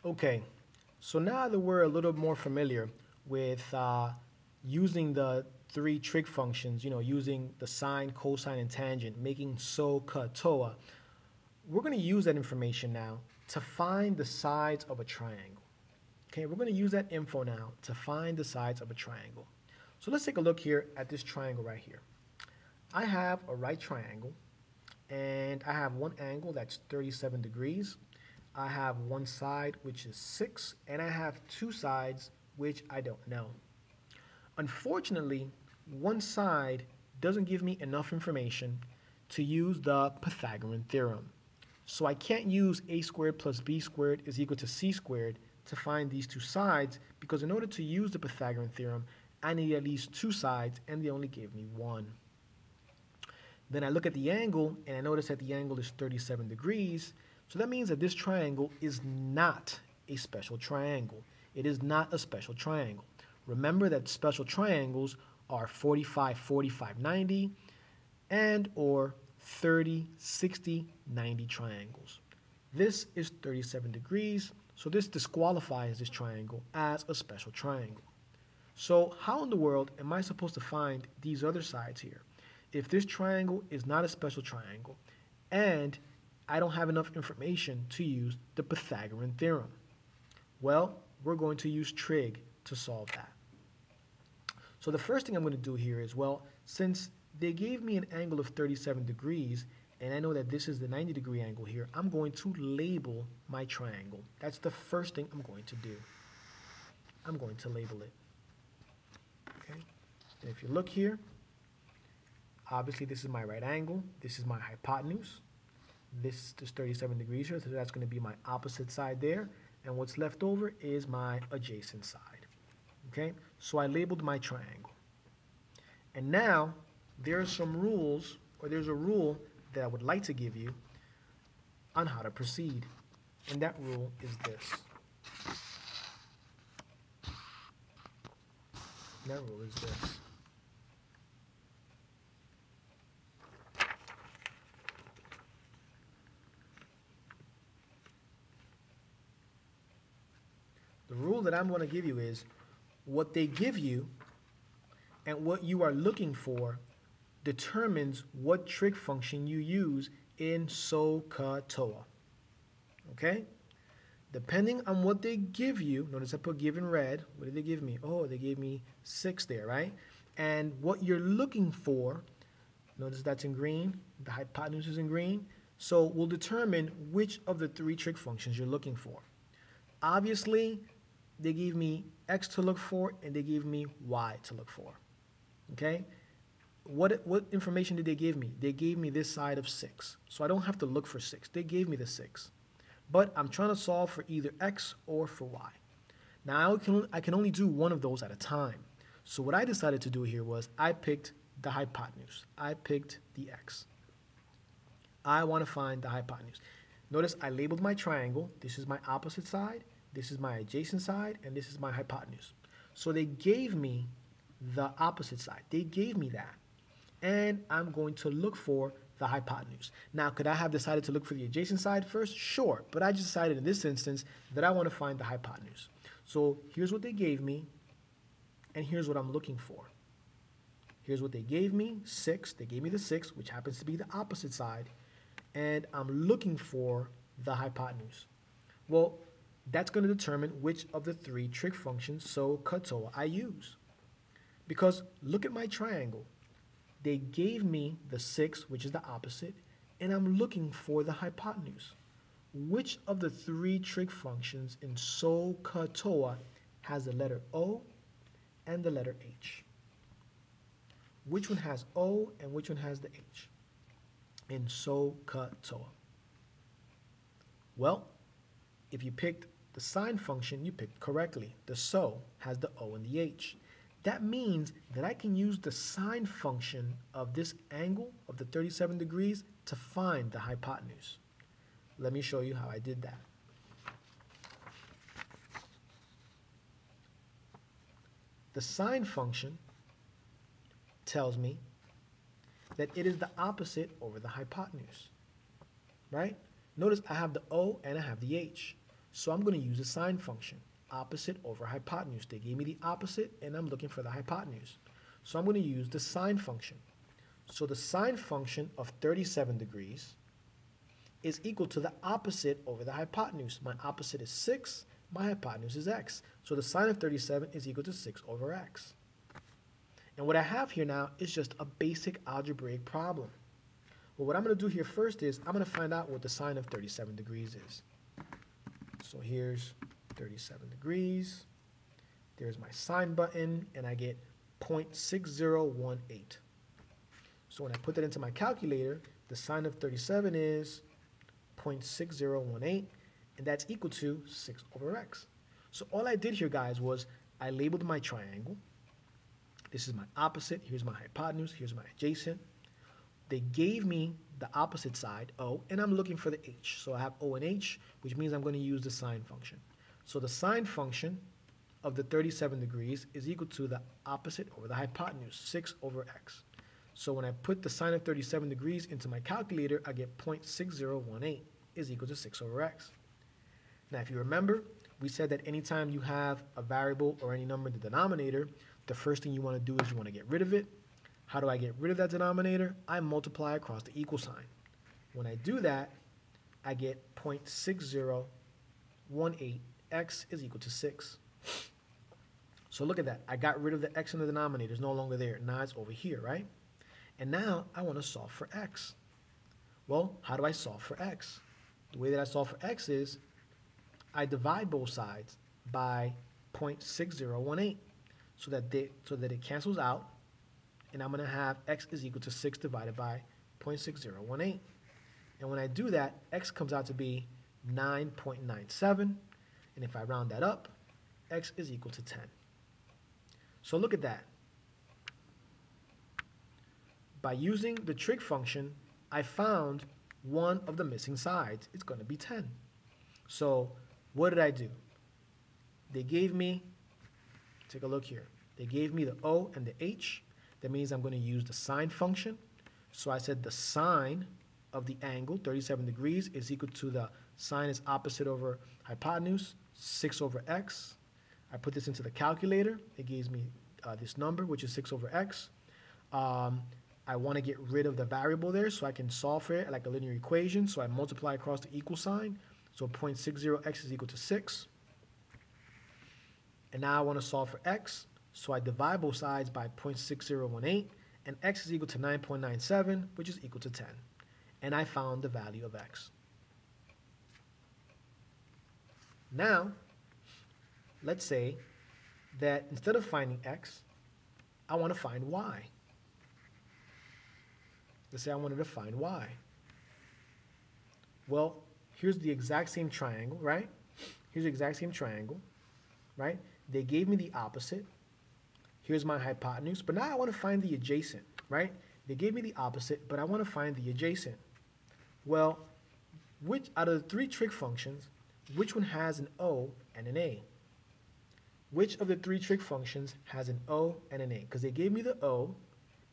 Okay, so now that we're a little more familiar with using the three trig functions, using the sine, cosine, and tangent, making SOHCAHTOA, we're going to use that information now to find the sides of a triangle. Okay, we're going to use that info now to find the sides of a triangle. So let's take a look here at this triangle right here. I have a right triangle, and I have one angle that's 37 degrees. I have one side which is 6, and I have two sides which I don't know. Unfortunately, one side doesn't give me enough information to use the Pythagorean theorem. So I can't use a squared plus b squared is equal to c squared to find these two sides, because in order to use the Pythagorean theorem, I need at least two sides, and they only gave me one. Then I look at the angle, and I notice that the angle is 37 degrees. So that means that this triangle is not a special triangle. It is not a special triangle. Remember that special triangles are 45, 45, 90, and or 30, 60, 90 triangles. This is 37 degrees, so this disqualifies this triangle as a special triangle. So how in the world am I supposed to find these other sides here if this triangle is not a special triangle and I don't have enough information to use the Pythagorean theorem? Well, we're going to use trig to solve that. So the first thing I'm going to do here is, well, since they gave me an angle of 37 degrees, and I know that this is the 90-degree angle here, I'm going to label my triangle. That's the first thing I'm going to do. I'm going to label it. Okay? And if you look here, obviously this is my right angle, this is my hypotenuse, this is 37 degrees here, so that's going to be my opposite side there, and what's left over is my adjacent side. Okay, so I labeled my triangle. And now there are some rules, or there's a rule that I would like to give you on how to proceed. And that rule is this. And that rule is this. The rule that I'm going to give you is what they give you and what you are looking for determines what trig function you use in SOHCAHTOA. Okay? Depending on what they give you, notice I put give in red. What did they give me? Oh, they gave me 6 there, right? And what you're looking for, notice that's in green, the hypotenuse is in green, so we'll determine which of the three trig functions you're looking for. Obviously, they gave me x to look for, and they gave me y to look for. Okay? What information did they give me? They gave me this side of 6. So I don't have to look for 6. They gave me the 6. But I'm trying to solve for either x or for y. Now I can only do one of those at a time. So what I decided to do here was I picked the hypotenuse. I picked the x. I want to find the hypotenuse. Notice I labeled my triangle. This is my opposite side, this is my adjacent side, and this is my hypotenuse. So they gave me the opposite side. They gave me that. And I'm going to look for the hypotenuse. Now, could I have decided to look for the adjacent side first? Sure, but I just decided in this instance that I want to find the hypotenuse. So here's what they gave me, and here's what I'm looking for. Here's what they gave me, 6. They gave me the 6, which happens to be the opposite side, and I'm looking for the hypotenuse. Well, that's going to determine which of the three trig functions, SOHCAHTOA, I use. Because look at my triangle. They gave me the 6, which is the opposite, and I'm looking for the hypotenuse. Which of the three trig functions in SOHCAHTOA has the letter O and the letter H? Which one has O and which one has the H in SOHCAHTOA? Well, if you picked the sine function, you picked correctly. The SO has the O and the H. That means that I can use the sine function of this angle of the 37 degrees to find the hypotenuse. Let me show you how I did that. The sine function tells me that it is the opposite over the hypotenuse, right? Notice I have the O and I have the H. So I'm going to use the sine function, opposite over hypotenuse. They gave me the opposite, and I'm looking for the hypotenuse. So I'm going to use the sine function. So the sine function of 37 degrees is equal to the opposite over the hypotenuse. My opposite is 6, my hypotenuse is x. So the sine of 37 is equal to 6 over x. And what I have here now is just a basic algebraic problem. Well, what I'm going to do here first is I'm going to find out what the sine of 37 degrees is. So here's 37 degrees. There's my sine button, and I get 0.6018. So when I put that into my calculator, the sine of 37 is 0.6018, and that's equal to 6 over x. So all I did here, guys, was I labeled my triangle. This is my opposite. Here's my hypotenuse. Here's my adjacent. They gave me the opposite side, O, and I'm looking for the h. So I have O and h, which means I'm going to use the sine function. So the sine function of the 37 degrees is equal to the opposite over the hypotenuse, 6 over x. So when I put the sine of 37 degrees into my calculator, I get 0.6018 is equal to 6 over x. Now, if you remember, we said that anytime you have a variable or any number in the denominator, the first thing you want to do is you want to get rid of it. How do I get rid of that denominator? I multiply across the equal sign. When I do that, I get 0.6018, x is equal to 6. So look at that. I got rid of the x in the denominator. It's no longer there. Now it's over here, right? And now I want to solve for x. Well, how do I solve for x? The way that I solve for x is I divide both sides by 0.6018 so that it cancels out, and I'm going to have x is equal to 6 divided by 0.6018. And when I do that, x comes out to be 9.97, and if I round that up, x is equal to 10. So look at that. By using the trig function, I found one of the missing sides. It's going to be 10. So what did I do? They gave me, take a look here. They gave me the O and the H. That means I'm going to use the sine function. So I said the sine of the angle, 37 degrees, is equal to the sine is opposite over hypotenuse, 6 over x. I put this into the calculator. It gives me this number, which is 6 over x. I want to get rid of the variable there so I can solve for it like a linear equation. So I multiply across the equal sign. So 0.60x is equal to 6. And now I want to solve for x. So I divide both sides by 0.6018. And x is equal to 9.97, which is equal to 10. And I found the value of x. Now, let's say that instead of finding x, I want to find y. Let's say I wanted to find y. Well, here's the exact same triangle, right? Here's the exact same triangle, right? They gave me the opposite. Here's my hypotenuse, but now I want to find the adjacent, right? They gave me the opposite, but I want to find the adjacent. Well, which out of the three trig functions, which one has an O and an A? Which of the three trig functions has an O and an A? Because they gave me the O,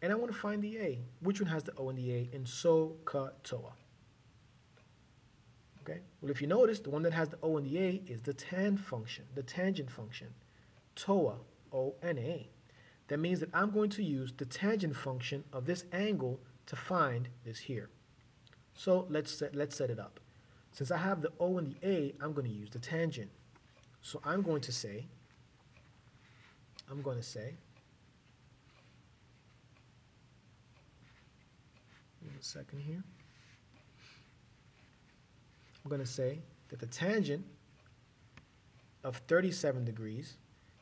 and I want to find the A. Which one has the O and the A in SOHCAHTOA? Okay. Well, if you notice, the one that has the O and the A is the tan function, the tangent function, TOA, O and A. That means that I'm going to use the tangent function of this angle to find this here. So let's set it up. Since I have the O and the A, I'm going to use the tangent. So I'm going to say, give me a second here. I'm going to say that the tangent of 37 degrees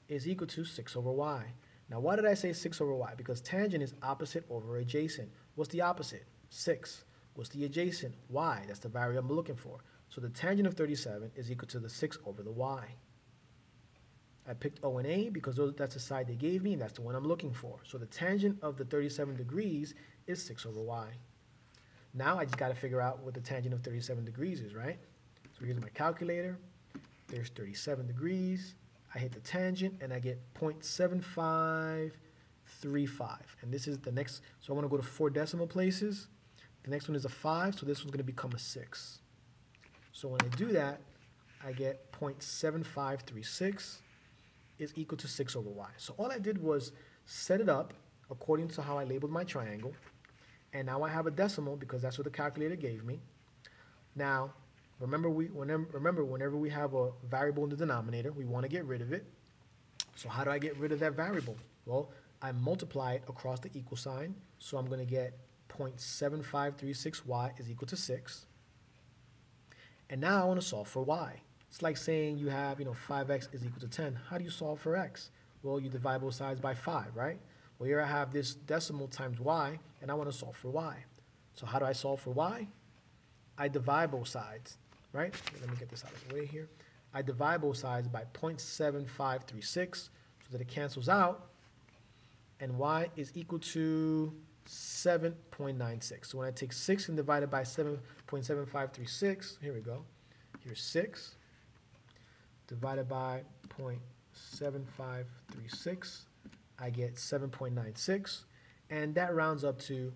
is equal to 6 over y. Now, why did I say 6 over y? Because tangent is opposite over adjacent. What's the opposite? 6. What's the adjacent? Y. That's the variable I'm looking for. So the tangent of 37 is equal to the 6 over the y. I picked O and A because that's the side they gave me, and that's the one I'm looking for. So the tangent of the 37 degrees is 6 over y. Now I just got to figure out what the tangent of 37 degrees is, right? So here's my calculator. There's 37 degrees. I hit the tangent, and I get 0.7535. And this is the next, so I want to go to 4 decimal places. The next one is a 5, so this one's going to become a 6. So when I do that, I get 0.7536 is equal to 6 over y. So all I did was set it up according to how I labeled my triangle. And now I have a decimal because that's what the calculator gave me. Now, remember whenever we have a variable in the denominator, we want to get rid of it. So how do I get rid of that variable? Well, I multiply it across the equal sign. So I'm going to get 0.7536y is equal to 6. And now I want to solve for y. It's like saying you have, 5x is equal to 10. How do you solve for x? Well, you divide both sides by 5, right? Well, here I have this decimal times y, and I want to solve for y. So how do I solve for y? I divide both sides, right? Let me get this out of the way here. I divide both sides by 0.7536 so that it cancels out, and y is equal to 7.96. So when I take 6 and divide it by 7.7536, here we go. Here's 6 divided by 0.7536. I get 7.96, and that rounds up to